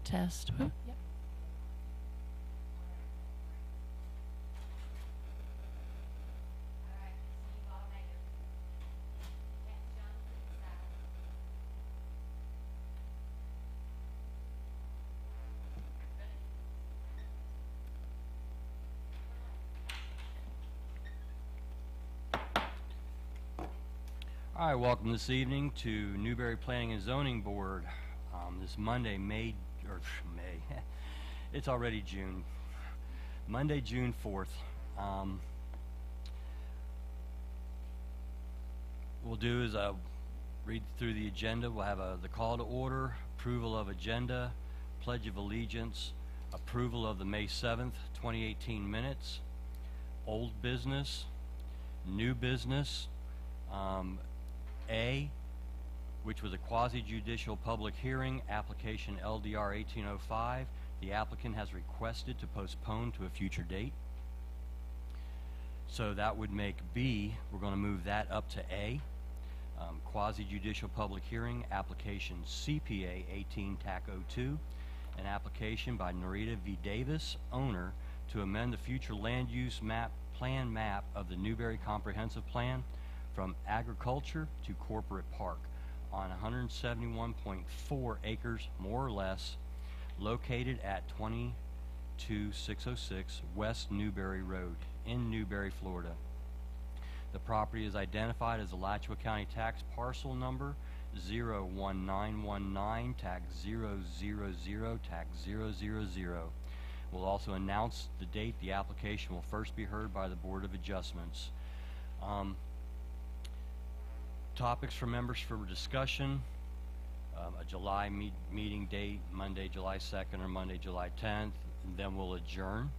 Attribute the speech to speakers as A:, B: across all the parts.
A: Test. Yep.
B: All right, welcome this evening to Newberry Planning and Zoning Board. This Monday, May, it's already June. Monday, June 4th. We'll do is read through the agenda. We'll have the call to order, approval of agenda, pledge of allegiance, approval of the May 7th, 2018 minutes, old business, new business, A, which was a quasi-judicial public hearing, application LDR 1805. The applicant has requested to postpone to a future date. So that would make B. We're going to move that up to A. Quasi-judicial public hearing, application CPA 18 TAC 02, an application by Narita V. Davis, owner, to amend the future land use plan map of the Newberry Comprehensive Plan from agriculture to corporate park on 171.4 acres, more or less, located at 22606 West Newberry Road in Newberry, Florida. The property is identified as Alachua County tax parcel number 01919 tax 000 tax 000. We'll also announce the date the application will first be heard by the Board of Adjustments. Topics for members for discussion, a July meeting date, Monday, July 2nd or Monday, July 10th, and then we'll adjourn.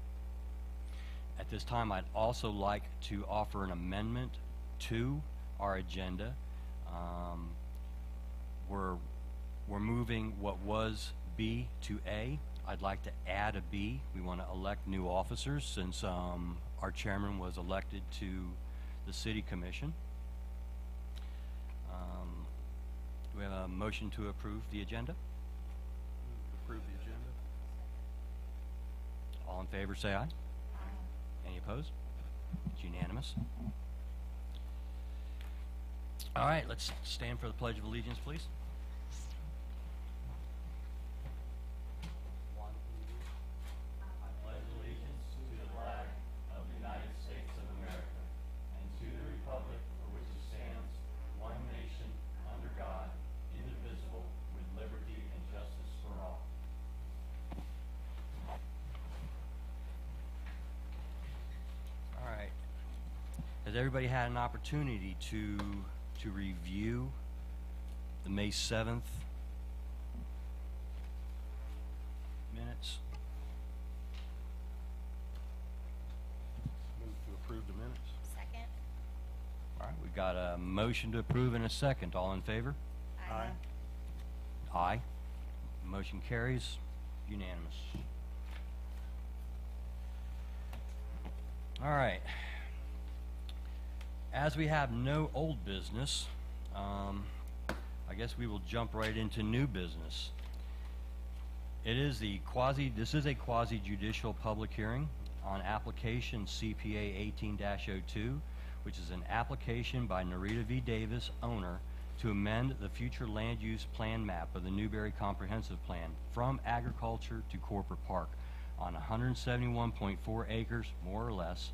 B: At this time, I'd also like to offer an amendment to our agenda. We're moving what was B to A. I'd like to add a B. We want to elect new officers since our chairman was elected to the City Commission. Do we have a motion to approve the agenda?
C: Approve the agenda.
B: All in favor say aye. Any opposed? It's unanimous. All right, let's stand for the Pledge of Allegiance, please. I pledge allegiance to the flag of the United States of America and to the republic for which it stands, one nation, under God, indivisible, with liberty and justice for all. All right. Has everybody had an opportunity to review the May 7th minutes?
C: Move to approve the minutes.
D: Second.
B: All right, we've got a motion to approve and a second. All in favor?
C: Aye.
B: Aye. Motion carries. Unanimous. All right. As we have no old business, I guess we will jump right into new business. This is a quasi-judicial public hearing on application CPA 18-02, which is an application by Narita V. Davis, owner, to amend the future land use plan map of the Newberry Comprehensive Plan from agriculture to corporate park on 171.4 acres, more or less,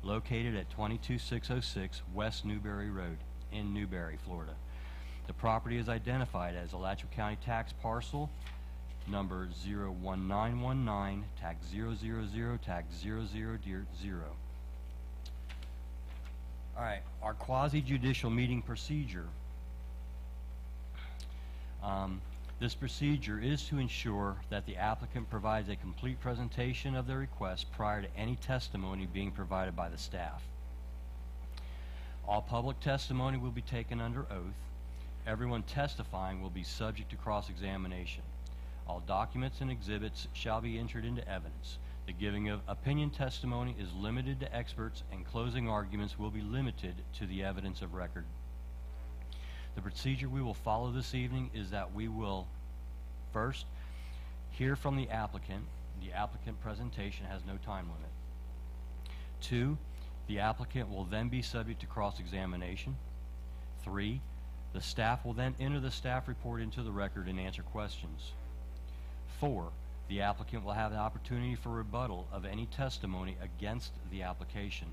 B: located at 22606 West Newberry Road in Newberry, Florida. The property is identified as Alachua County tax parcel number 01919 tax 000 tax 000. All right, our quasi-judicial meeting procedure. This procedure is to ensure that the applicant provides a complete presentation of their request prior to any testimony being provided by the staff. All public testimony will be taken under oath. Everyone testifying will be subject to cross-examination. All documents and exhibits shall be entered into evidence. The giving of opinion testimony is limited to experts, and closing arguments will be limited to the evidence of record. The procedure we will follow this evening is that we will first hear from the applicant. The applicant presentation has no time limit. 2, the applicant will then be subject to cross-examination. 3, the staff will then enter the staff report into the record and answer questions. 4, the applicant will have an opportunity for rebuttal of any testimony against the application.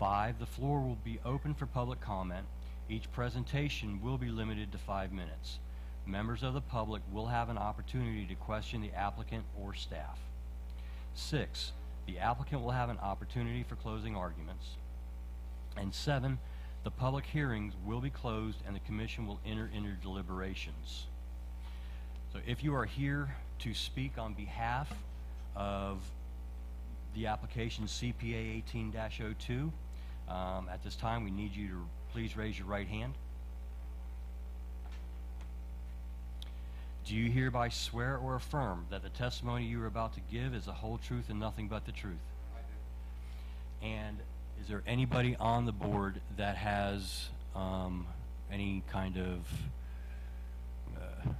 B: 5, the floor will be open for public comment. Each presentation will be limited to 5 minutes. Members of the public will have an opportunity to question the applicant or staff. 6, the applicant will have an opportunity for closing arguments. And 7, the public hearings will be closed and the commission will enter into deliberations. So if you are here to speak on behalf of the application CPA 18-02, at this time we need you to please raise your right hand. Do you hereby swear or affirm that the testimony you are about to give is the whole truth and nothing but the truth?
A: I do.
B: And is there anybody on the board that has any kind of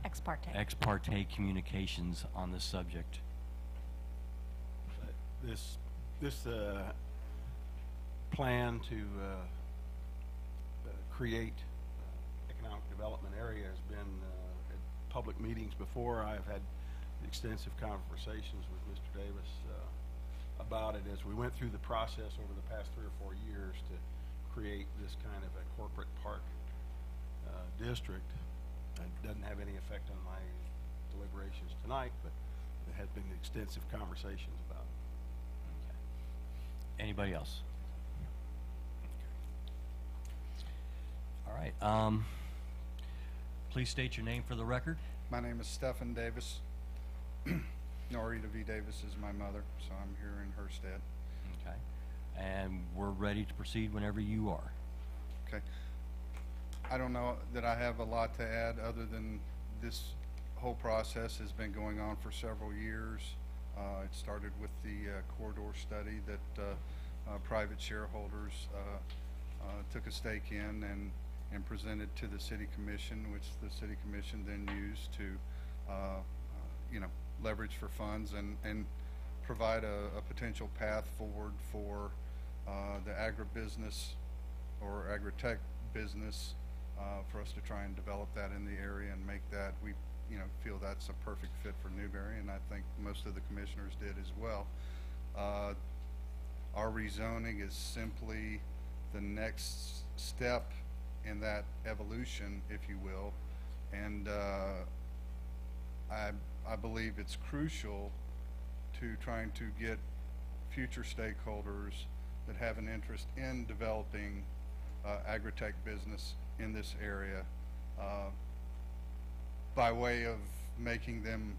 D: Ex parte.
B: ex parte communications on this subject?
C: This plan to create economic development area has been at public meetings before. I've had extensive conversations with Mr. Davis about it as we went through the process over the past 3 or 4 years to create this kind of a corporate park district. It doesn't have any effect on my deliberations tonight, but there has been extensive conversations about it.
B: Anybody else? All right. Please state your name for the record.
A: My name is Stephen Davis. Norita V. Davis is my mother, so I'm here in her stead.
B: Okay. And we're ready to proceed whenever you are.
A: Okay. I don't know that I have a lot to add other than this whole process has been going on for several years. It started with the corridor study that private shareholders took a stake in and presented to the city commission, which the city commission then used to leverage for funds and provide a potential path forward for the agribusiness or agritech business for us to try and develop that in the area and make that, we feel that's a perfect fit for Newberry, and I think most of the commissioners did as well. Our rezoning is simply the next step in that evolution, if you will, and I believe it's crucial to trying to get future stakeholders that have an interest in developing agritech business in this area by way of making them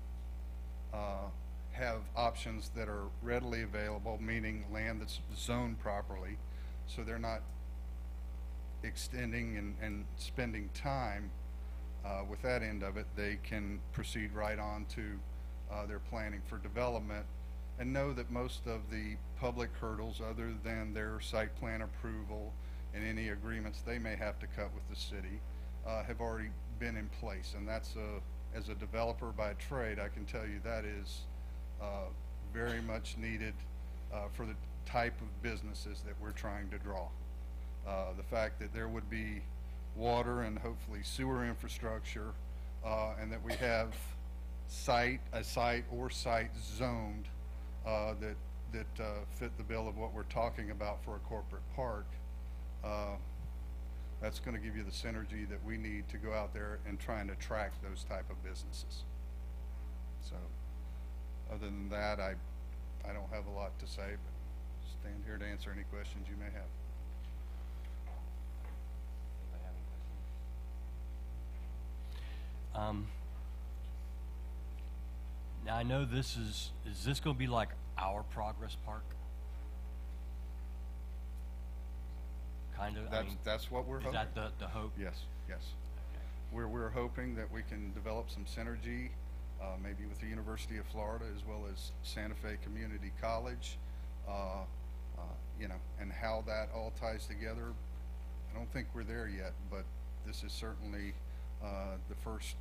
A: have options that are readily available, meaning land that's zoned properly, so they're not extending and spending time with that end of it. They can proceed right on to their planning for development and know that most of the public hurdles, other than their site plan approval and any agreements they may have to cut with the city, have already been in place. And that's as a developer by trade, I can tell you that is very much needed for the type of businesses that we're trying to draw. The fact that there would be water and hopefully sewer infrastructure, and that we have a site or sites zoned that fit the bill of what we're talking about for a corporate park. That's going to give you the synergy that we need to go out there and try and attract those type of businesses. So other than that, I don't have a lot to say, but stand here to answer any questions you may have.
B: Now I know this is this going to be like our progress park? Kind of.
A: That's what we're hoping.
B: Is that the hope?
A: Yes, yes.
B: Okay.
A: We're hoping that we can develop some synergy, maybe with the University of Florida as well as Santa Fe Community College, and how that all ties together. I don't think we're there yet, but this is certainly the first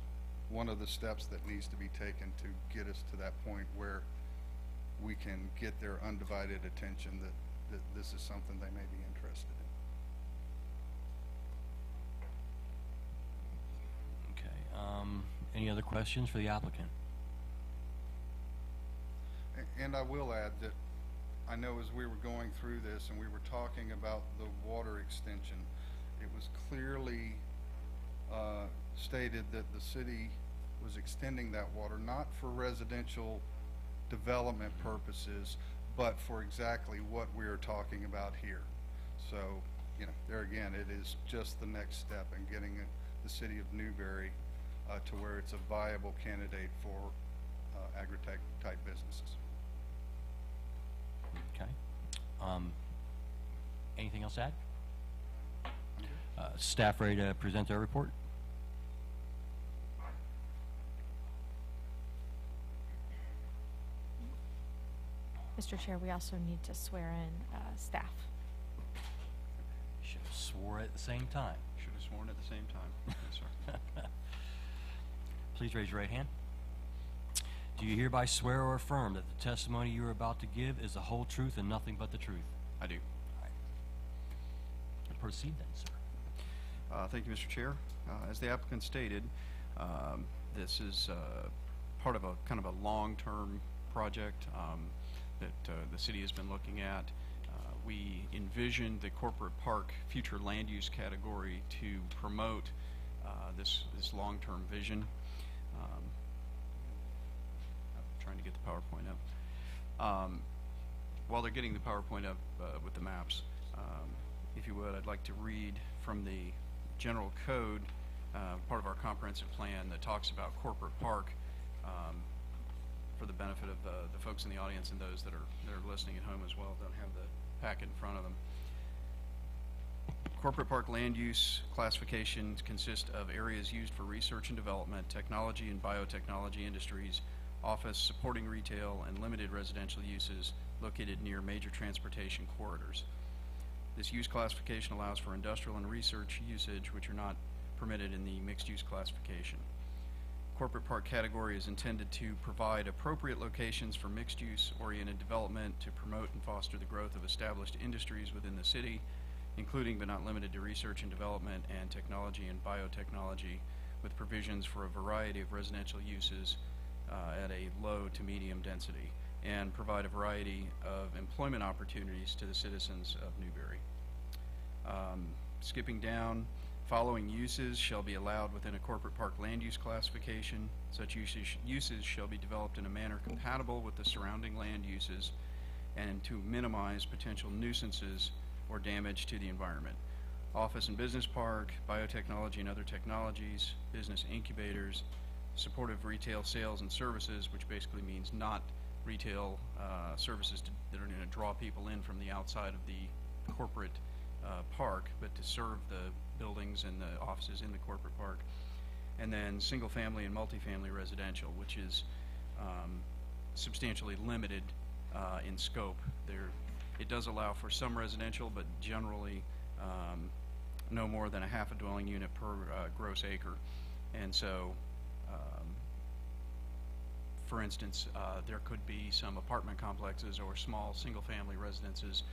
A: one of the steps that needs to be taken to get us to that point where we can get their undivided attention that this is something they may be interested in.
B: Okay, any other questions for the applicant?
A: And I will add that I know as we were going through this and we were talking about the water extension, it was clearly stated that the city was extending that water not for residential development purposes, but for exactly what we are talking about here. So, you know, there again, it is just the next step in getting the city of Newberry to where it's a viable candidate for agritech type businesses.
B: Okay. Anything else to add? Staff ready to present their report?
D: Mr. Chair, we also need to swear in staff.
B: Should have swore at the same time.
E: Should have sworn at the same time. Yes, sir.
B: Please raise your right hand. Do you hereby swear or affirm that the testimony you are about to give is the whole truth and nothing but the truth?
E: I do.
B: All right. Proceed then, sir.
E: Thank you, Mr. Chair. As the applicant stated, this is part of a kind of a long-term project that the city has been looking at. We envisioned the corporate park future land use category to promote this long-term vision. I'm trying to get the PowerPoint up. While they're getting the PowerPoint up with the maps, if you would, I'd like to read from the general code, part of our comprehensive plan that talks about corporate park, for the benefit of the folks in the audience and those that are listening at home as well, don't have the packet in front of them. Corporate park land use classifications consist of areas used for research and development, technology and biotechnology industries, office, supporting retail, and limited residential uses located near major transportation corridors. This use classification allows for industrial and research usage, which are not permitted in the mixed-use classification. Corporate park category is intended to provide appropriate locations for mixed-use oriented development to promote and foster the growth of established industries within the city, including but not limited to research and development and technology and biotechnology, with provisions for a variety of residential uses at a low to medium density, and provide a variety of employment opportunities to the citizens of Newberry. Skipping down, following uses shall be allowed within a corporate park land use classification. Such uses shall be developed in a manner compatible with the surrounding land uses and to minimize potential nuisances or damage to the environment. Office and business park, biotechnology and other technologies, business incubators, supportive retail sales and services, which basically means not retail services that are going to draw people in from the outside of the corporate park, but to serve the buildings and the offices in the corporate park. And then single family and multifamily residential, which is substantially limited in scope. It does allow for some residential, but generally no more than a half a dwelling unit per gross acre. And so for instance, there could be some apartment complexes or small single-family residences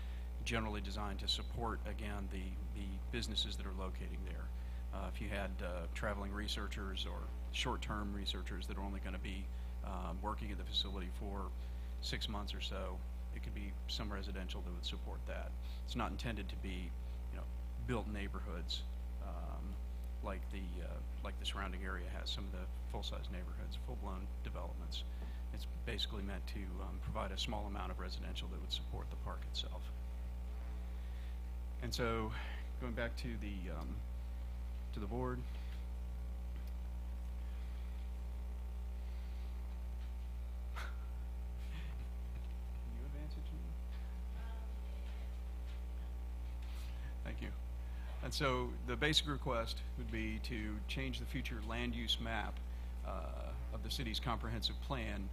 E: generally designed to support, again, the businesses that are locating there. If you had traveling researchers or short-term researchers that are only going to be working at the facility for 6 months or so, it could be some residential that would support that. It's not intended to be, built neighborhoods like the surrounding area has. Some of the full-size neighborhoods, full-blown developments. It's basically meant to provide a small amount of residential that would support the park itself. And so, going back to the board. Can you advance it, Gene? Thank you. And so the basic request would be to change the future land use map of the city's comprehensive plan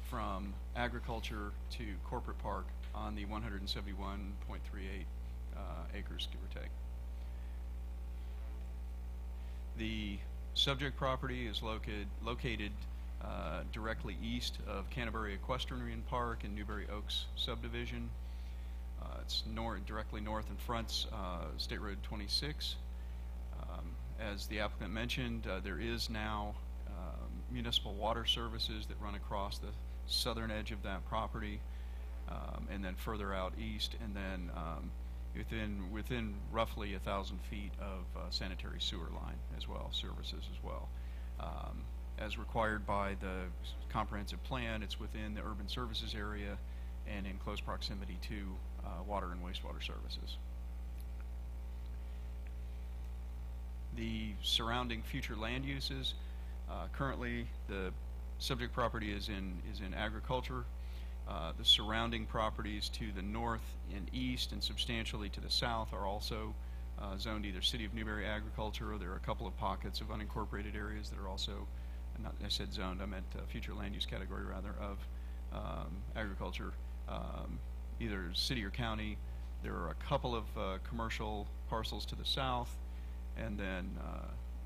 E: from agriculture to corporate park on the 171.38 acres, give or take. The subject property is located directly east of Canterbury Equestrian Park and Newberry Oaks subdivision. It's directly north and fronts State Road 26. As the applicant mentioned, there is now municipal water services that run across the southern edge of that property, and then further out east, and then within roughly 1,000 feet of sanitary sewer line as well, services as well. As required by the comprehensive plan, it's within the urban services area and in close proximity to water and wastewater services. The surrounding future land uses, currently the subject property is in agriculture. The surrounding properties to the north and east and substantially to the south are also zoned either City of Newberry agriculture, or there are a couple of pockets of unincorporated areas that are also, I said zoned, I meant future land use category rather, of agriculture, either city or county. There are a couple of commercial parcels to the south, and then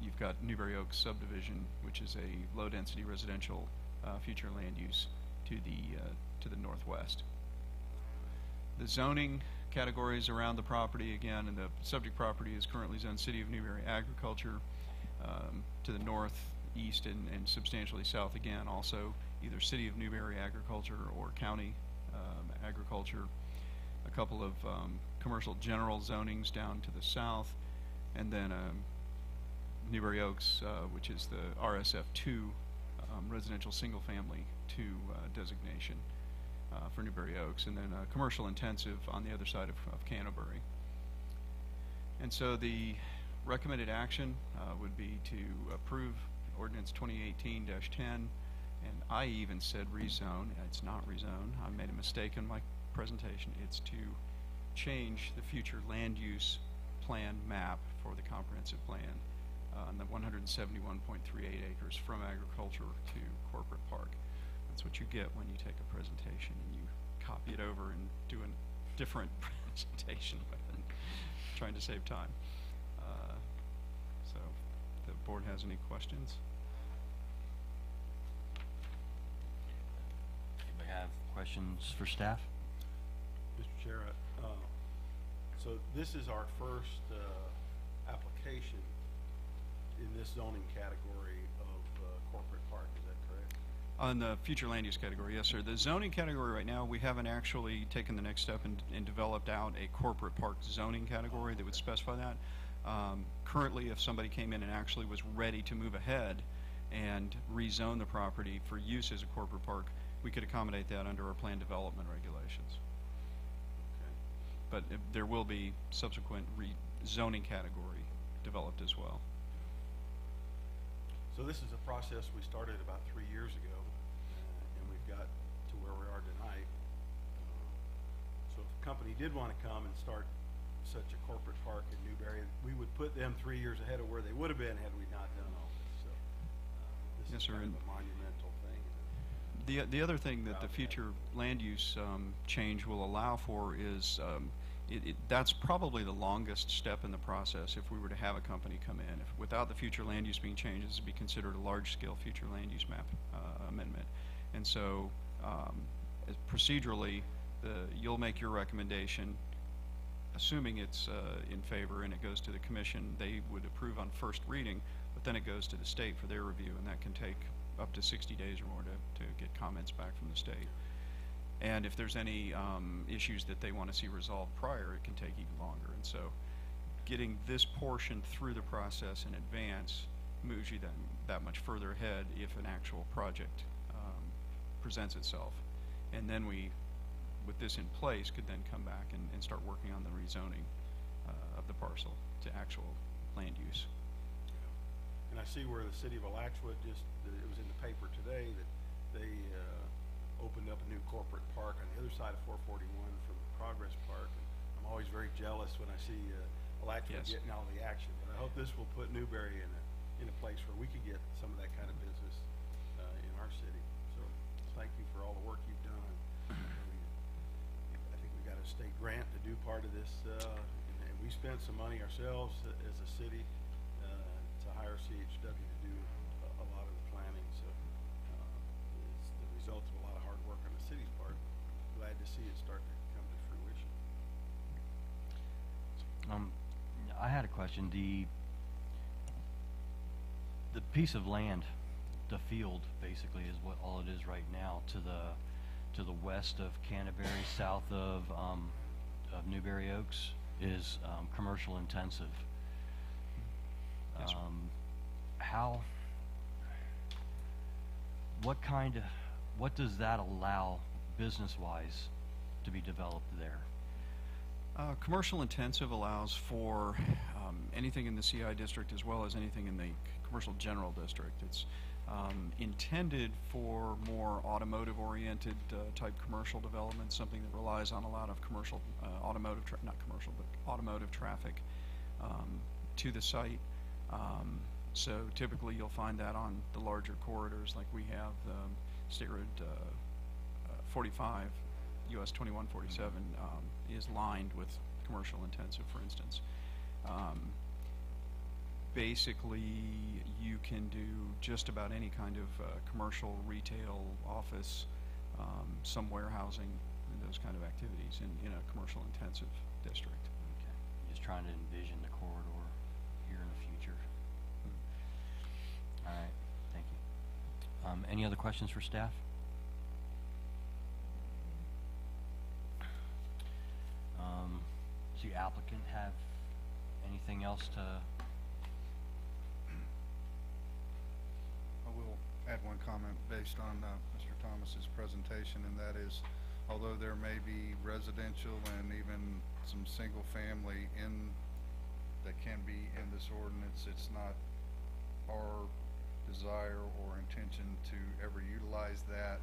E: you've got Newberry Oaks subdivision, which is a low-density residential future land use to the northwest. The zoning categories around the property, again, and the subject property is currently zoned City of Newberry agriculture. To the north, east, and substantially south, again, also either City of Newberry agriculture or county agriculture. A couple of commercial general zonings down to the south, and then Newberry Oaks, which is the RSF2 residential single family 2 designation for Newberry Oaks, and then commercial intensive on the other side of Canterbury. And so the recommended action would be to approve ordinance 2018-10, and I even said rezone. It's not rezone. I made a mistake in my presentation. It's to change the future land use plan map for the comprehensive plan on the 171.38 acres from agriculture to corporate park. That's what you get when you take a presentation and you copy it over and do a different presentation with it, trying to save time. So if the board has any questions?
B: Anybody have questions for staff?
C: Mr. Chair, so this is our first application in this zoning category of corporate park, is that correct?
E: On the future land use category, yes, sir. The zoning category right now, we haven't actually taken the next step and developed out a corporate park zoning category that would specify that. Currently, if somebody came in and actually was ready to move ahead and rezone the property for use as a corporate park, we could accommodate that under our plan development regulations. But there will be subsequent zoning category developed as well.
C: So this is a process we started about 3 years ago, and we've got to where we are tonight. So if a company did want to come and start such a corporate park in Newberry, we would put them 3 years ahead of where they would have been had we not done all this. So this
E: Yes,
C: is
E: sir,
C: kind
E: and
C: of a monumental thing.
E: The other thing that the future land use change will allow for is that's probably the longest step in the process if we were to have a company come in. If without the future land use being changed, this would be considered a large-scale future land use map amendment. And so procedurally, you'll make your recommendation, assuming it's in favor and it goes to the commission. They would approve on first reading, but then it goes to the state for their review, and that can take up to 60 days or more to get comments back from the state. And if there's any issues that they want to see resolved prior, it can take even longer. And so getting this portion through the process in advance moves you that much further ahead if an actual project presents itself. And then we, with this in place, could then come back and start working on the rezoning of the parcel to actual land use.
C: And I see where the city of Alachua it was in the paper today that they opened up a new corporate park on the other side of 441 from the Progress Park. And I'm always very jealous when I see Alachua
E: Yes.
C: getting all the action. But I hope this will put Newberry in a place where we could get some of that kind of business in our city. So thank you for all the work you've done. I think we got a state grant to do part of this, and we spent some money ourselves as a city to hire CHW to do a lot of the planning, so it's the result of a lot of hard work on the city's part. Glad to see it start to come to fruition.
B: I had a question. The piece of land, the field, basically, is what all it is right now to the west of Canterbury, south of Newberry Oaks, is commercial intensive.
E: Yes, sir.
B: What does that allow business-wise to be developed there?
E: Commercial intensive allows for anything in the CI district as well as anything in the commercial general district. It's intended for more automotive-oriented type commercial development, something that relies on a lot of commercial, automotive traffic to the site. So typically you'll find that on the larger corridors, like we have State Road 45, US 2147 is lined with commercial intensive, for instance. Basically, you can do just about any kind of commercial, retail, office, some warehousing, and those kind of activities in a commercial intensive district.
B: Okay. Just trying to envision the corridor here in the future. All right, thank you. Any other questions for staff? Does the applicant have anything else to?
A: I will add one comment based on Mr. Thomas's presentation, and that is, although there may be residential and even some single family that can be in this ordinance, it's not our desire or intention to ever utilize that.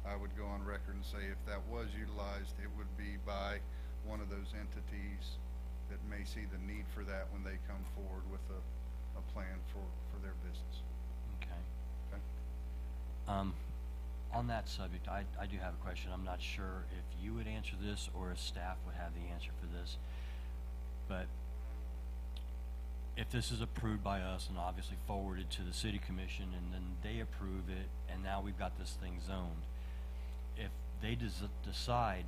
A: I would go on record and say if that was utilized, it would be by one of those entities that may see the need for that when they come forward with a plan for their business.
B: Okay.
A: Okay?
B: On that subject, I do have a question. I'm not sure if you would answer this or if staff would have the answer for this. But if this is approved by us and obviously forwarded to the city commission and then they approve it and now we've got this thing zoned, if they decide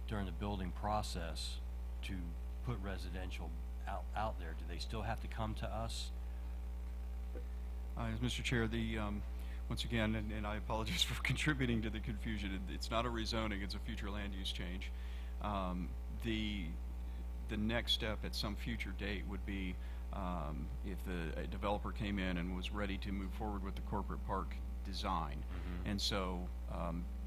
B: during the building process to put residential out there, do they still have to come to us?
E: Mr. Chair, once again, and I apologize for contributing to the confusion, it's not a rezoning, it's a future land use change. The next step at some future date would be if a developer came in and was ready to move forward with the corporate park design.
B: Mm-hmm.
E: And so,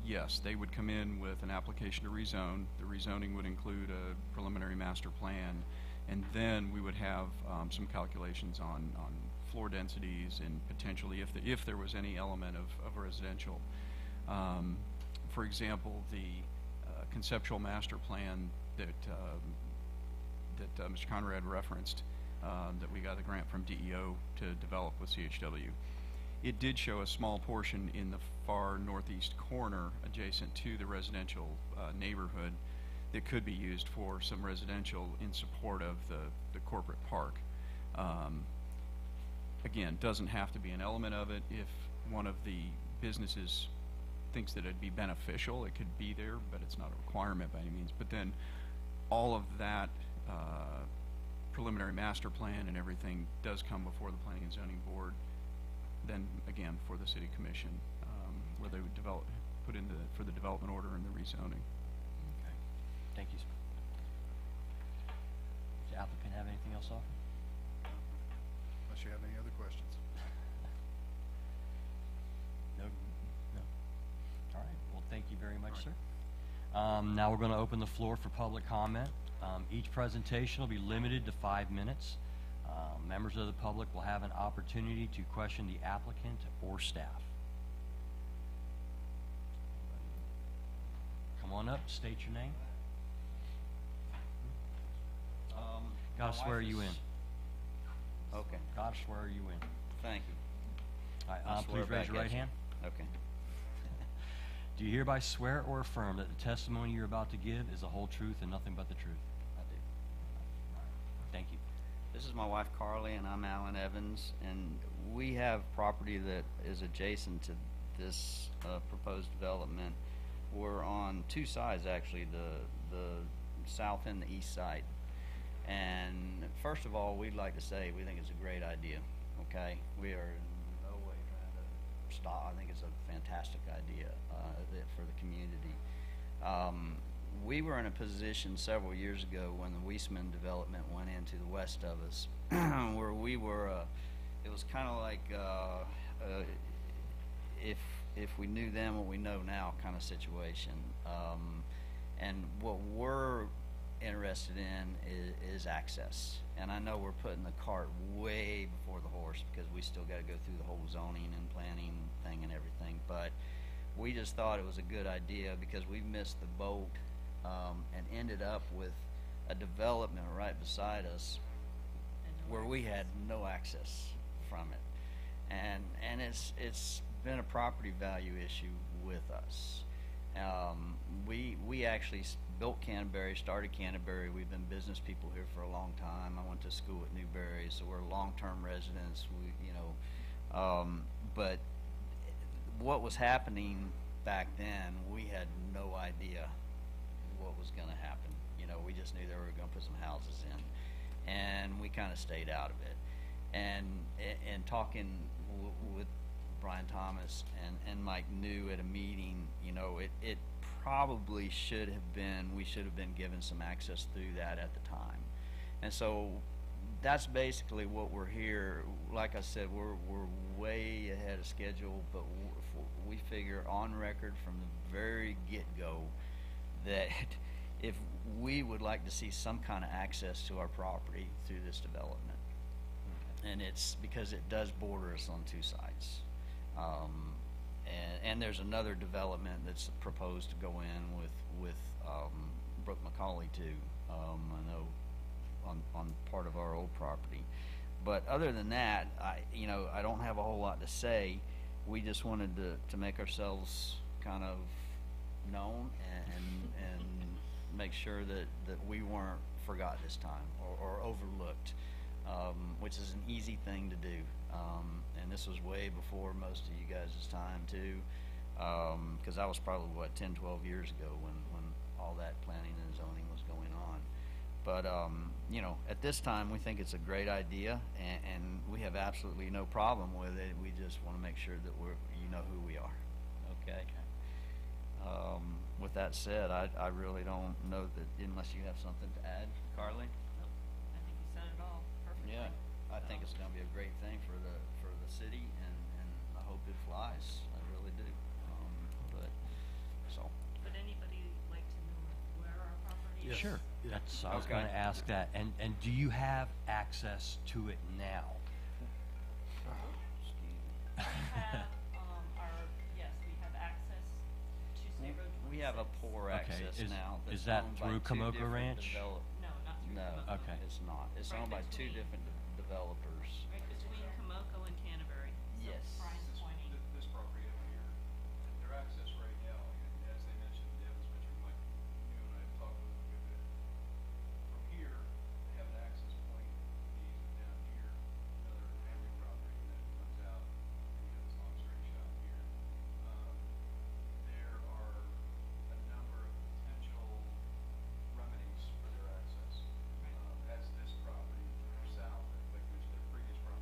E: yes, they would come in with an application to rezone. The rezoning would include a preliminary master plan, and then we would have some calculations on floor densities and potentially if there was any element of residential. For example, the conceptual master plan that Mr. Conrad referenced, that we got the grant from DEO to develop with CHW. It did show a small portion in the far northeast corner adjacent to the residential neighborhood that could be used for some residential in support of the corporate park. Again, doesn't have to be an element of it. If one of the businesses thinks that it'd be beneficial, it could be there, but it's not a requirement by any means. But then all of that preliminary master plan and everything does come before the Planning and Zoning Board, then again for the City Commission, where they would put in for the development order and the rezoning.
B: Okay. Thank you, sir. Does the applicant have anything else to offer?
A: Unless you have any other questions.
B: No. All right. Well, thank you very much, sir. Now we're going to open the floor for public comment. Each presentation will be limited to 5 minutes. Members of the public will have an opportunity to question the applicant or staff. Come on up, state your name. Gotta swear you in.
F: Okay,
B: Gotta swear you in.
F: thank you.
B: All right,
F: I'll swear
B: please raise
F: back
B: your right
F: at you.
B: hand.
F: Okay.
B: Do you hereby swear or affirm that the testimony you're about to give is the whole truth and nothing but the truth?
F: I do.
B: Thank you.
F: This This is my wife Carly, and I'm Alan Evans, and we have property that is adjacent to this proposed development. We're on two sides, actually, the south and the east side. And first of all, we'd like to say we think it's a great idea, okay? We are in no way trying to stop. I think it's a fantastic idea for the community. We were in a position several years ago when the Weisman development went into the west of us, where we were, it was kind of like if we knew then what we know now kind of situation. And what we're interested in is access. And I know we're putting the cart way before the horse because we still got to go through the whole zoning and planning thing and everything. But we just thought it was a good idea because we missed the boat and ended up with a development right beside us where we had no access from it. And it's been a property value issue with us. We actually built Canterbury, started Canterbury. We've been business people here for a long time. I went to school at Newberry, so we're long-term residents. But what was happening back then, we had no idea what was going to happen. We just knew they were going to put some houses in, and we kind of stayed out of it. And talking with Brian Thomas and Mike New at a meeting, it probably should have been, we should have been given some access through that at the time. And so that's basically what we're here. Like I said, we're way ahead of schedule, but we figure on record from the very get-go that if we would like to see some kind of access to our property through this development. And it's because it does border us on two sides. And there's another development that's proposed to go in with Brooke McCauley too. I know on part of our old property. But other than that, I don't have a whole lot to say. We just wanted to make ourselves kind of known and make sure that we weren't forgot this time or overlooked, which is an easy thing to do. And this was way before most of you guys' time too, because I was probably 10, 12 years ago when all that planning and zoning was going on. But at this time we think it's a great idea, and we have absolutely no problem with it. We just want to make sure that you know who we are. Okay. With that said, I really don't know that unless you have something to add, Carly.
G: Nope. I think you said it all perfectly.
F: Yeah, I think it's going to be a great thing for the city, and I hope it flies. I really do.
G: Would anybody like to know where our property is?
C: Yes.
B: Sure.
C: Yeah.
B: That's, I was
F: Okay.
B: going to ask that. And do you have access to it now?
G: We have, yes, we have access to State Road 27.
F: We have a poor
B: Okay,
F: access
B: is-
F: now.
B: is
F: that's
B: that
F: owned by
B: through
F: two
B: Kamoka
F: different
B: Ranch?
G: No, not through
F: No,
G: Kamoka.
B: Okay.
F: it's not. It's
G: Right
F: owned by two
G: between-
F: different developers.
G: Right between Kamoka and Canterbury. So
F: Yes.
G: Brian's pointing.
H: This property over here, their access right now, and as they mentioned, Evans mentioned, like, you and I have talked with them a good bit. From here, they have an access point, easement down here, another family property, and then it comes out, and you have this long straight shot here. There are a number of potential remedies for their access. As this property, south, like which their previous property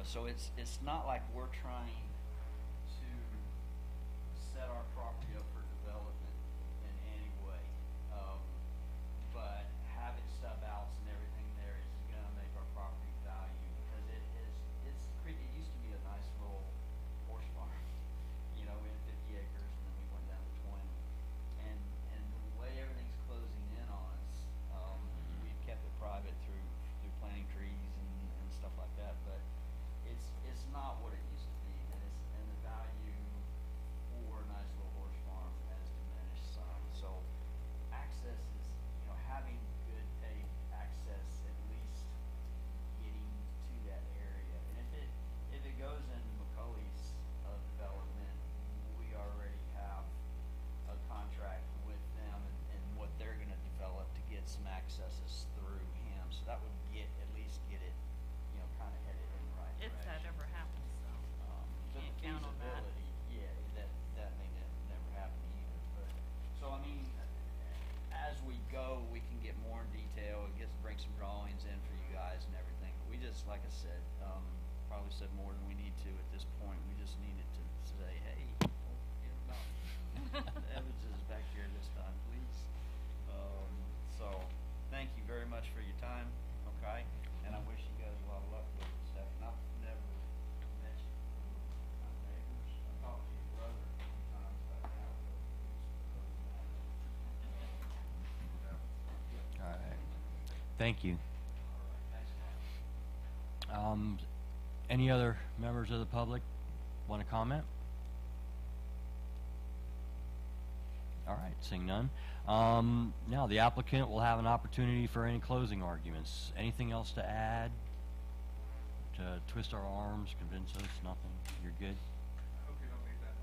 F: So it's not like we're trying to set our property up for development in any way. But having stub outs and everything there is gonna make our property value, because it used to be a nice little horse farm. You know, we had 50 acres and then we went down to 20. And the way everything's closing in on us, we've kept it private through planting trees and stuff like that, but it's not what it used to be, and the value for a nice little horse farm has diminished some. So access is, having good paved access, at least getting to that area. And if it goes in McCully's development, we already have a contract with them and what they're gonna develop to get some accesses through him. So that would at least get it, kinda headed in the right
G: If
F: direction.
G: that ever happens, though.
F: The
G: Can't count on that.
F: feasibility, yeah, that may never happen either, but, so I mean, as we go, we can get more in detail, bring some drawings in for you guys and everything. We just, like I said, probably said more than we need to at this point. We just needed to say, hey, don't forget about Evans is back here this time, please. So, thank you very much for your time, okay? And I wish you guys a lot of luck with it, Steph. And I've never met you, my neighbors. I talked to your brother a few times about how it goes.
B: All right. Thank you. Any other members of the public want to comment? All right, seeing none. Now the applicant will have an opportunity for any closing arguments. Anything else to add? To twist our arms, convince us, nothing? You're good?
H: I hope you don't need that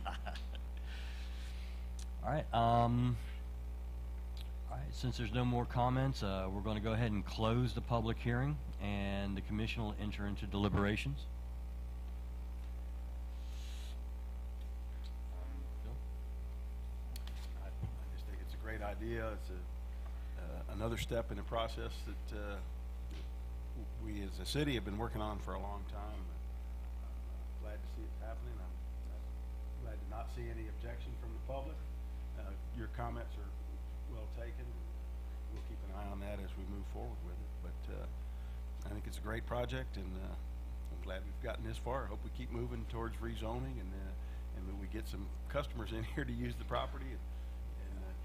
H: much.
B: All right, all right, since there's no more comments, we're going to go ahead and close the public hearing, and the commission will enter into deliberations.
C: I just think it's a great idea. It's another step in the process that we as a city have been working on for a long time. I'm glad to see it happening. I'm glad to not see any objection from the public. Your comments are well taken. We'll keep an eye on that as we move forward with it. But I think it's a great project, and I'm glad we've gotten this far. I hope we keep moving towards rezoning, and that we get some customers in here to use the property, and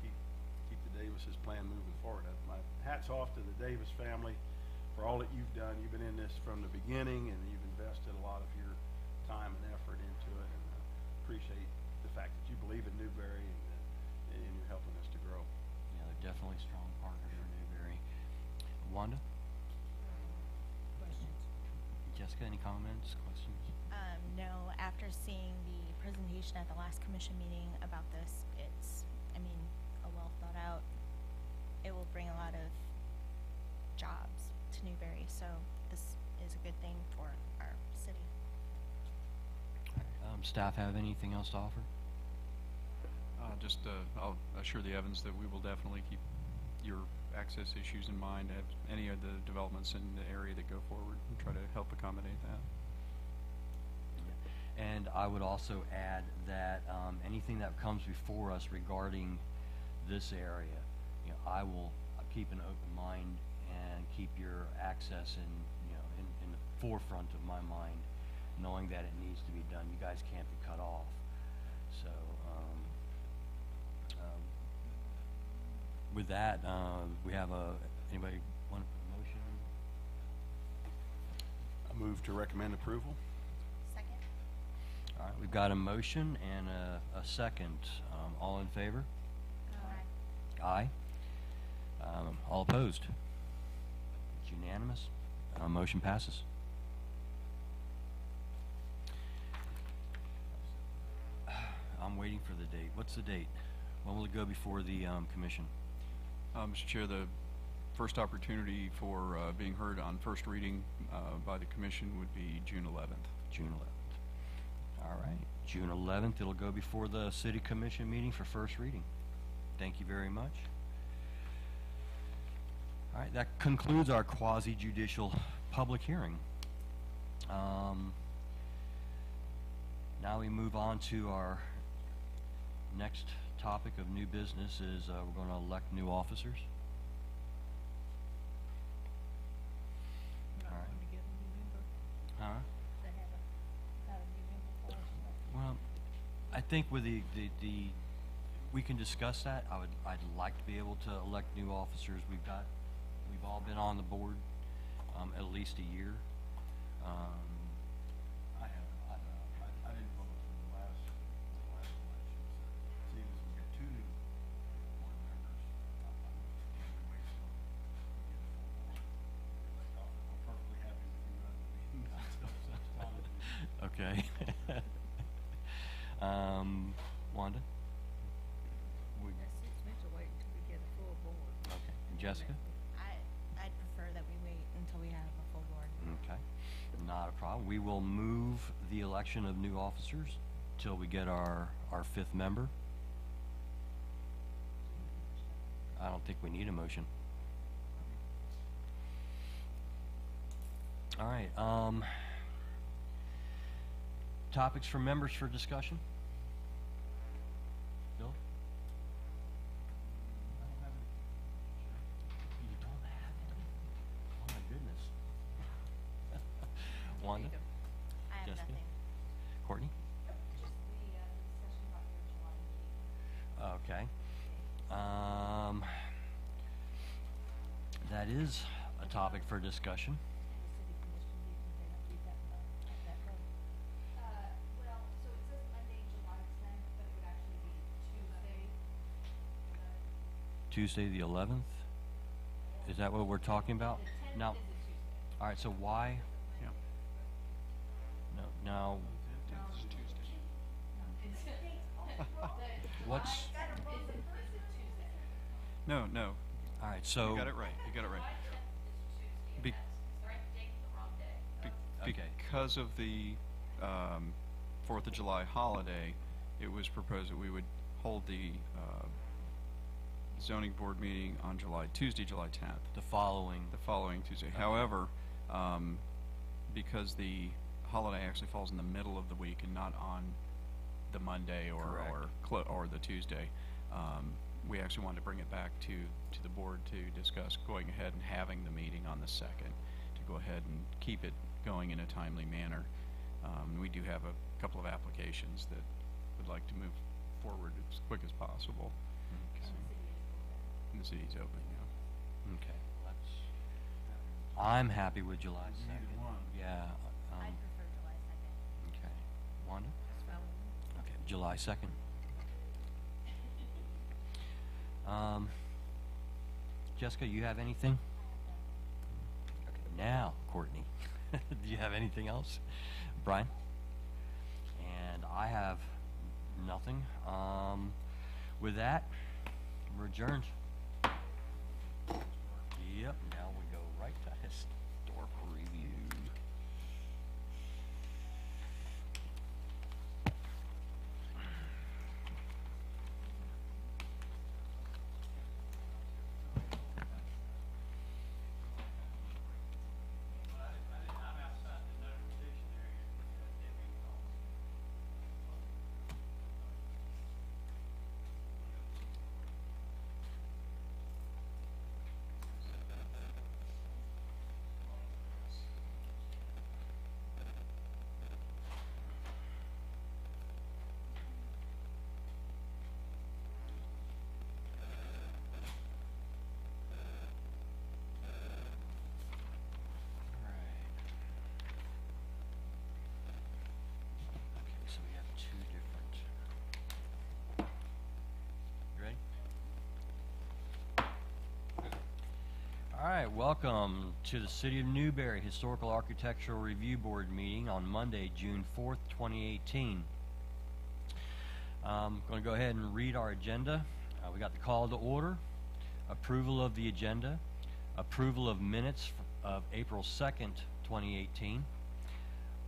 C: keep the Davis's plan moving forward. My hat's off to the Davis family for all that you've done. You've been in this from the beginning, and you've invested a lot of your time and effort into it, and appreciate the fact that you believe in Newberry, and you're helping us to grow.
B: Yeah, they're definitely strong partners for Newberry. Wanda?
I: Questions?
B: Jessica, any comments, questions?
I: No, after seeing the presentation at the last commission meeting about this, it's, a well thought out. It will bring a lot of jobs to Newberry, so this is a good thing for our city.
B: Staff have anything else to offer?
E: I'll assure the Evans that we will definitely keep your access issues in mind, have any of the developments in the area that go forward, and try to help accommodate that.
B: And I would also add that anything that comes before us regarding this area, I will keep an open mind and keep your access in the forefront of my mind, knowing that it needs to be done. You guys can't be cut off. So with that, we have anybody want a motion?
C: I move to recommend approval.
I: Second?
B: All right, we've got a motion and a second. All in favor? Aye. All opposed? It's unanimous. Motion passes. I'm waiting for the date. What's the date? When will it go before the commission?
E: Mr. Chair, the first opportunity for being heard on first reading by the commission would be June 11th.
B: June 11th. All right, June 11th, it'll go before the city commission meeting for first reading. Thank you very much. All right, that concludes our quasi-judicial public hearing. Now we move on to our next topic of new business is, we're gonna elect new officers. All right. Huh? Well, I think with the, we can discuss that. I'd like to be able to elect new officers. We've all been on the board, at least a year.
C: I didn't vote for the last election, so seeing as we got two new board members, I'm wait till we get a full board. I'm perfectly happy with you running the meeting until such time as we
B: Okay. Wanda? Okay. And Jessica?
I: I'd prefer that we wait until we have a full board.
B: Okay. Not a problem. We will move the election of new officers till we get our fifth member. I don't think we need a motion. All right, topics for members for discussion? Bill? You don't have any? Oh my goodness. Wanda?
I: I have
B: Jessica?
I: nothing.
B: Courtney?
G: Just the discussion about your July meeting.
B: Okay. That is a topic for discussion.
G: Well, so it says Monday, July 10th, but it would actually be Tuesday.
B: Tuesday the 11th? Is that what we're talking about?
G: The 10th
B: Now,
G: is a Tuesday.
B: all right, so why?
E: Yeah.
B: No, what's,
G: Is it Tuesday?
E: No, no,
B: all right, so.
E: you got it right, you got it right.
G: July 10th is
E: Be-
G: Tuesday, and that's, is the right date, the wrong day.
B: Okay.
E: Because of the 4th of July holiday, it was proposed that we would hold the zoning board meeting on Tuesday, July 10th,
B: The following,
E: the following Tuesday. However, because the holiday actually falls in the middle of the week and not on the Monday or the Tuesday, we actually wanted to bring it back to the board to discuss going ahead and having the meeting on the 2nd, to go ahead and keep it going in a timely manner. We do have a couple of applications that would like to move forward as quick as possible. And the city's open, yeah.
B: okay, I'm happy with July
C: You needed
B: 2nd.
C: one.
B: Yeah,
I: I'd prefer July 2nd.
B: okay. Wanda? Okay, July 2nd. Jessica, you have anything? Okay, now, Courtney, do you have anything else? Brian? And I have nothing. With that, we're adjourned. Yep, now we go right to historical review. Okay, so we have two different. You ready? All right, welcome to the City of Newberry Historical Architectural Review Board meeting on Monday, June 4th, 2018. Going to go ahead and read our agenda. We got the call to order, approval of the agenda, approval of minutes of April 2nd, 2018,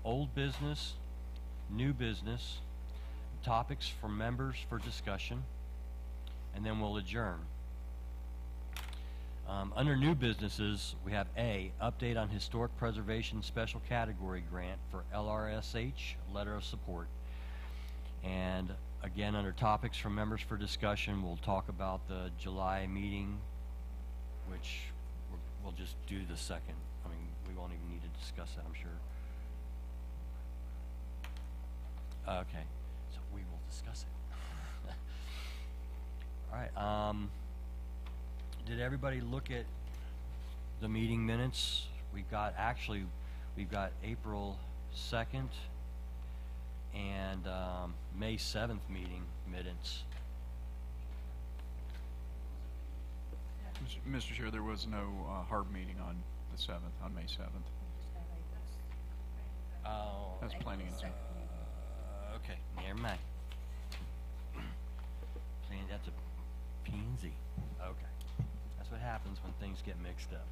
B: old business, new business, topics for members for discussion, and then we'll adjourn. Under new businesses, we have A, update on historic preservation special category grant for LRSH, letter of support. And again, under topics from members for discussion, we'll talk about the July meeting, which we'll just do the second. I mean, we won't even need to discuss that, I'm sure. Okay, so we will discuss it. All right, did everybody look at the meeting minutes? We've got April 2nd and May 7th meeting minutes.
E: Mr. Chair, there was no hard meeting on the 7th, on May 7th.
B: Oh.
E: That's planning and zoning.
B: Okay, never mind. Saying that's a P&Z. Okay. That's what happens when things get mixed up.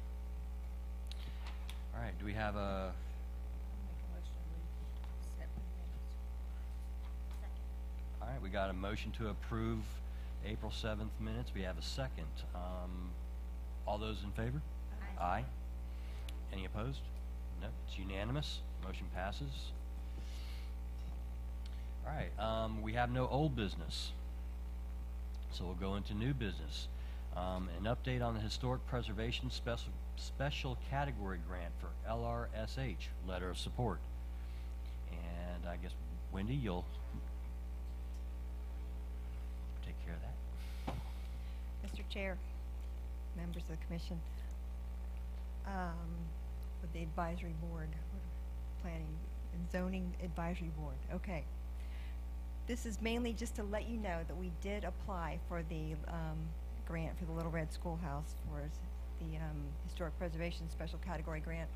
B: All right, do we have a... All right, we got a motion to approve April 7th minutes. We have a second. All those in favor?
I: Aye.
B: Aye. Any opposed? No, it's unanimous. Motion passes. All right, we have no old business. So we'll go into new business. An update on the Historic Preservation Special Category Grant for LRSH, letter of support. And I guess, Wendy, you'll take care of that.
J: Mr. Chair, members of the commission, with the advisory board, planning and zoning advisory board. Okay. This is mainly just to let you know that we did apply for the grant for the Little Red Schoolhouse for the Historic Preservation Special Category Grant.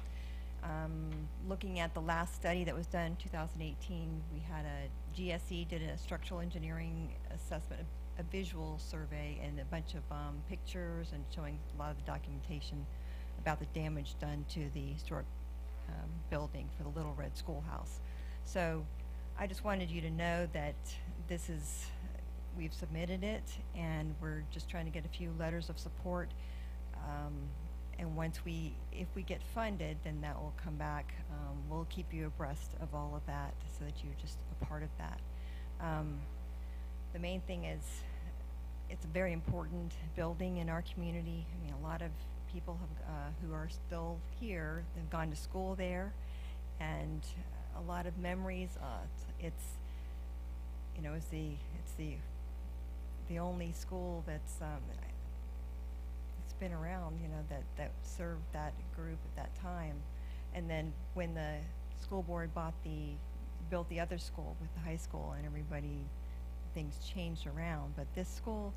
J: Looking at the last study that was done in 2018, we had a GSE did a structural engineering assessment, a visual survey, and a bunch of pictures and showing a lot of the documentation about the damage done to the historic building for the Little Red Schoolhouse. So I just wanted you to know that this is, we've submitted it, and we're just trying to get a few letters of support. And once if we get funded, then that will come back. We'll keep you abreast of all of that so that you're just a part of that. The main thing is, it's a very important building in our community. I mean, a lot of people have, who are still here, they've gone to school there, and a lot of memories. It's you know, it's the only school that's it's been around, you know, that served that group at that time. And then when the school board built the other school with the high school, and everybody, things changed around. But this school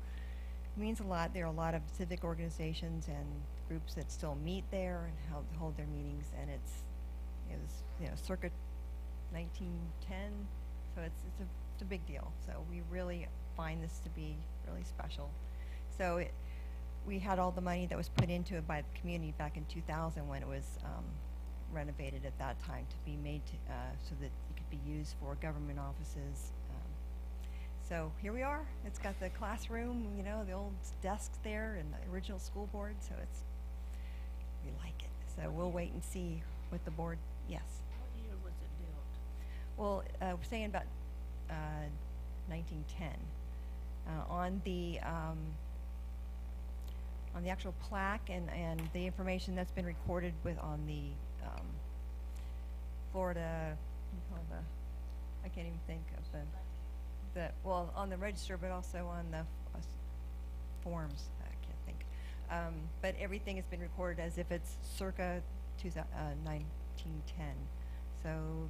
J: means a lot. There are a lot of civic organizations and groups that still meet there and hold their meetings, and it was, you know, circa 1910, so it's a big deal. So we really find this to be really special. So we had all the money that was put into it by the community back in 2000 when it was renovated at that time to be made to, so that it could be used for government offices. So here we are. It's got the classroom, you know, the old desks there, and the original school board. So we like it. So we'll wait and see what the board. Yes.
G: What year was it built?
J: Well, we're saying about 1910. On the actual plaque and the information that's been recorded on the Florida, what do you call I can't even think of well, on the register, but also on the forms. I can't think. But everything has been recorded as if it's circa 1910. So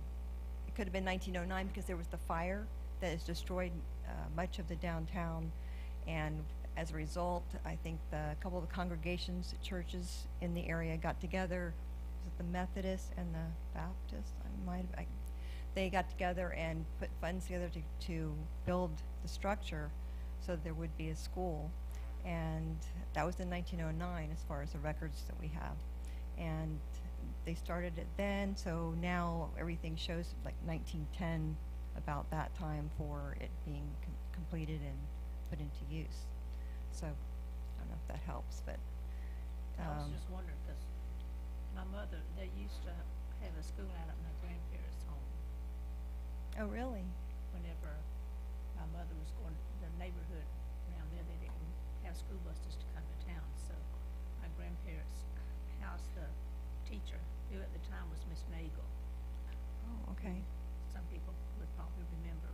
J: it could have been 1909 because there was the fire that has destroyed much of the downtown, and as a result, I think a couple of the congregations, churches in the area got together. Was it the Methodist and the Baptist? They got together and put funds together to build the structure so that there would be a school, and that was in 1909 as far as the records that we have. And they started it then, so now everything shows like 1910, about that time, for it being completed and put into use. So I don't know if that helps, but
K: I was just wondering, 'cause my mother, they used to have a school out at my grandparents' home.
J: Oh, really?
K: Whenever my mother was going, the neighborhood around there, they didn't have school buses to come to town, so my grandparents' house, the teacher, who at the time was Miss Nagel.
J: Oh, okay.
K: Some people would probably remember,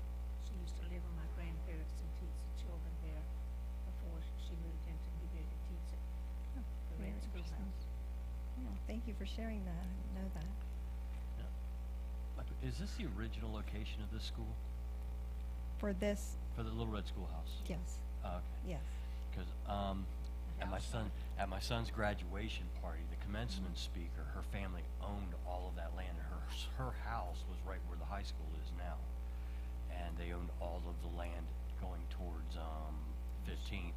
K: she used to live with my grandparents and teach the children there before she moved into Newberry to teach at the
J: Very
K: Red
J: interesting.
K: Schoolhouse.
J: Yeah, thank you for sharing that. I didn't know that.
B: Is this the original location of this school?
J: For this,
B: For the Little Red Schoolhouse?
J: yes,
B: Okay.
J: yes.
B: Because at my son's graduation party, the commencement speaker, her family owned all of that land. Her house was right where the high school is now, and they owned all of the land going towards 15th.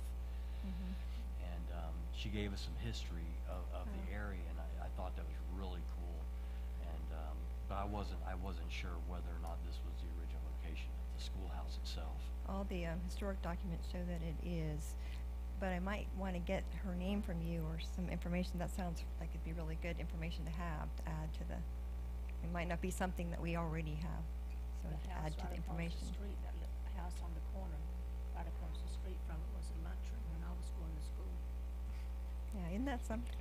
J: Mhm.
B: And she gave us some history of the area, and I thought that was really cool. And but I wasn't sure whether or not this was the original location of the schoolhouse itself.
J: All the historic documents show that it is, but I might want to get her name from you or some information. That sounds like it'd be really good information to have to add to the. It might not be something that we already have, so
K: The
J: to
K: house
J: add to the
K: right across
J: information.
K: the street, that house on the corner, right across the street from it was a lunchroom when I was going to school.
J: Yeah, isn't that something?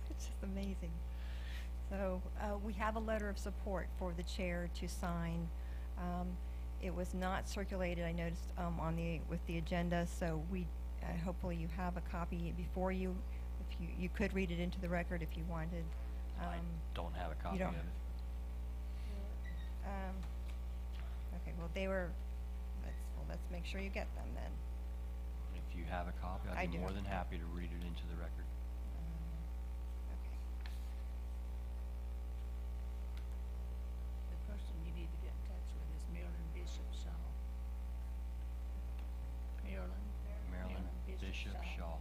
J: It's just amazing. So we have a letter of support for the chair to sign. It was not circulated, I noticed, with the agenda, so hopefully you have a copy before you. If you could read it into the record if you wanted.
B: I don't have a copy
J: don't-
B: of it.
J: Okay, well, let's make sure you get them then.
B: If you have a copy,
J: I
B: I'd be
J: do.
B: more than happy to read it into the record.
J: Okay.
K: The person you need to get in touch with is Marilyn Bishop Shaw.
B: Marilyn Bishop Shaw.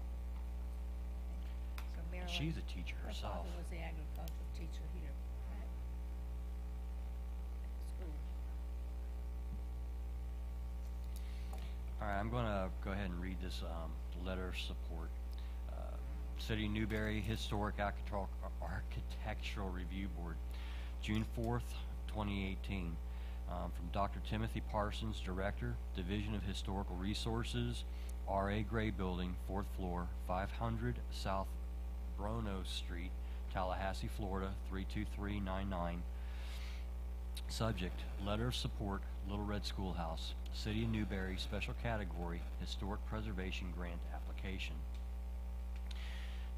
J: So
B: And
J: Marilyn.
B: she's a teacher
K: Her
B: herself.
K: father was the agricultural teacher here at the school.
B: All right, I'm going to go ahead and read this letter of support. City of Newberry Historic Architectural Review Board, June 4th, 2018. From Dr. Timothy Parsons, Director, Division of Historical Resources, R.A. Gray Building, 4th floor, 500 South Brono Street, Tallahassee, Florida, 32399. Subject, letter of support, Little Red Schoolhouse, City of Newberry, special category, Historic Preservation Grant application.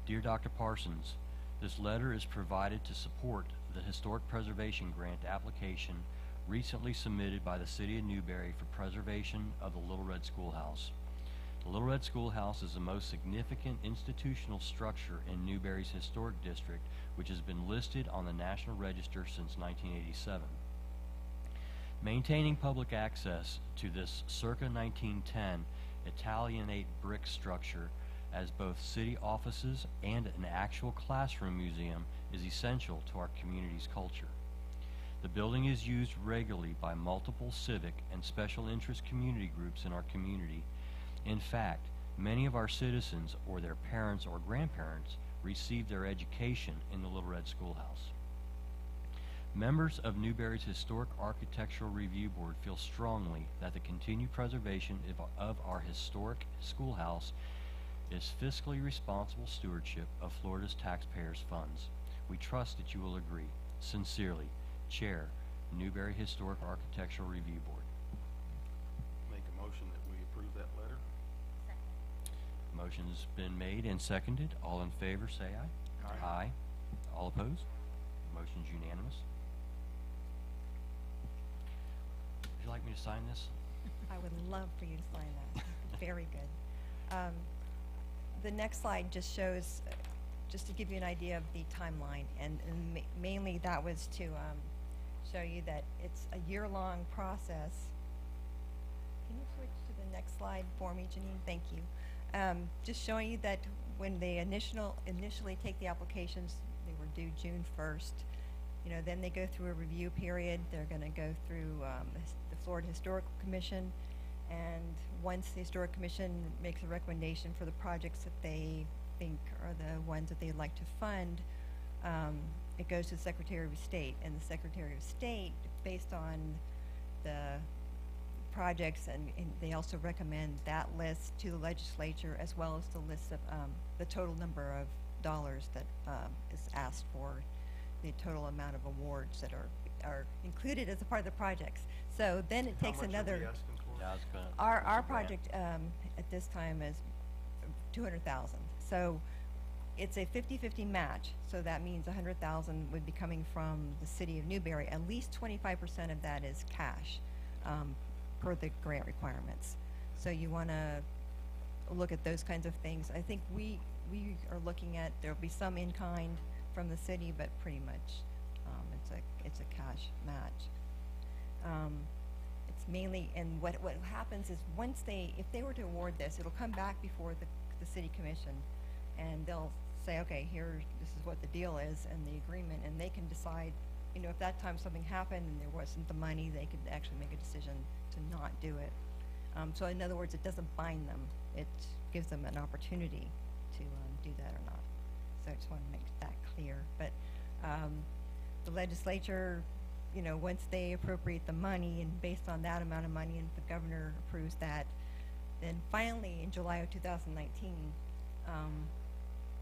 B: Dear Dr. Parsons, this letter is provided to support the Historic Preservation Grant application recently submitted by the City of Newberry for preservation of the Little Red Schoolhouse. The Little Red Schoolhouse is the most significant institutional structure in Newberry's historic district, which has been listed on the National Register since 1987. Maintaining public access to this circa 1910 Italianate brick structure as both city offices and an actual classroom museum is essential to our community's culture. The building is used regularly by multiple civic and special interest community groups in our community. In fact, many of our citizens or their parents or grandparents received their education in the Little Red Schoolhouse. Members of Newberry's Historic Architectural Review Board feel strongly that the continued preservation of our historic schoolhouse is fiscally responsible stewardship of Florida's taxpayers' funds. We trust that you will agree. Sincerely, Chair, Newberry Historic Architectural Review Board.
C: Make a motion that we approve that letter.
B: Motion's been made and seconded. All in favor, say aye.
C: Aye.
B: Aye. All opposed? Motion's unanimous. Would you like me to sign this?
J: I would love for you to sign that. Very good. The next slide just shows, just to give you an idea of the timeline, and mainly that was to show you that it's a year-long process. Can you switch to the next slide for me, Janine? Thank you. Just showing you that when they initially take the applications, they were due June 1st. You know, then they go through a review period. They're going to go through the Florida Historical Commission, and once the Historic Commission makes a recommendation for the projects that they think are the ones that they'd like to fund, it goes to the Secretary of State, and the Secretary of State, based on the projects, and they also recommend that list to the legislature, as well as the list of the total number of dollars that is asked for, the total amount of awards that are included as a part of the projects. So then it takes
C: How much are
J: another.
C: we asking for?
B: Yeah, I was gonna.
J: Our
B: what's the grant?
J: project at this time is 200,000. So it's a 50-50 match. So that means 100,000 would be coming from the city of Newberry. At least 25% of that is cash per the grant requirements. So you want to look at those kinds of things. I think we are looking at, there'll be some in kind from the city, but pretty much it's a cash match. It's mainly, and what happens is if they were to award this, it'll come back before the city commission, and they'll say, okay, this is what the deal is and the agreement, and they can decide, if that time something happened and there wasn't the money, they could actually make a decision to not do it. So in other words, it doesn't bind them. It gives them an opportunity to do that or not. So I just want to make that clear. But the legislature, once they appropriate the money, and based on that amount of money, and the governor approves that, then finally in July of 2019,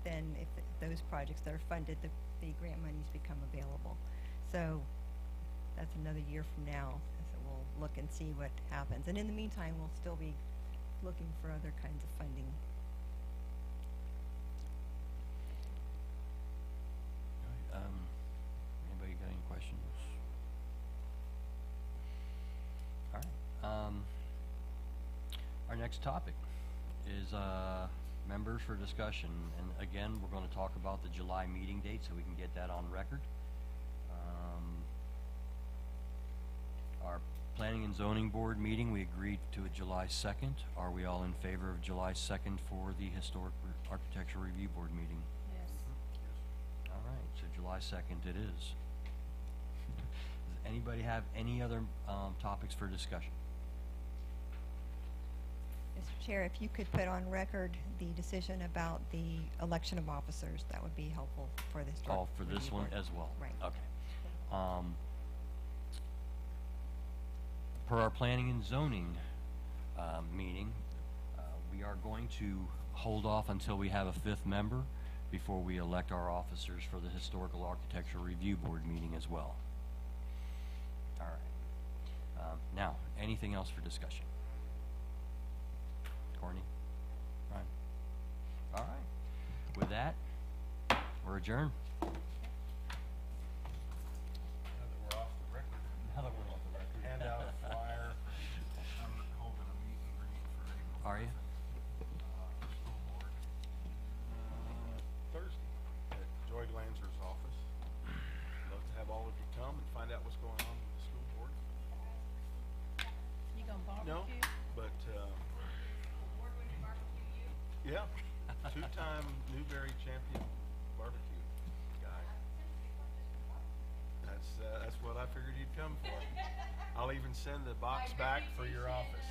J: then if those projects that are funded, the grant monies become available. So that's another year from now. So we'll look and see what happens. And in the meantime, we'll still be looking for other kinds of funding.
B: Anybody got any questions? All right. Our next topic is members for discussion, and again, we're going to talk about the July meeting date so we can get that on record. Our Planning and Zoning Board meeting, we agreed to a July 2nd. Are we all in favor of July 2nd for the Historic Architecture Review Board meeting?
K: Yes.
B: All right, so July 2nd it is. Does anybody have any other topics for discussion?
J: Mr. Chair, if you could put on record the decision about the election of officers, that would be helpful for the Historic
B: Oh, for this
J: Review
B: one
J: Board.
B: as well?
J: Right.
B: Okay. Per our planning and zoning meeting, we are going to hold off until we have a 5th member before we elect our officers for the Historical Architecture Review Board meeting as well. All right. Now, anything else for discussion? Courtney? Ryan? All right. With that, we're adjourned.
C: Now that we're off the record,
B: Now that we're off the record.
C: hand out a flyer. I'm holding a meet and greet for April.
B: Are you?
C: School board. Thursday at Joy Glanzer's office. Love to have all of you come and find out what's going on with the school board.
K: You gonna barbecue?
C: No, but, yeah, 2-time Newberry champion barbecue guy. That's what I figured you'd come for. I'll even send the box back for your office.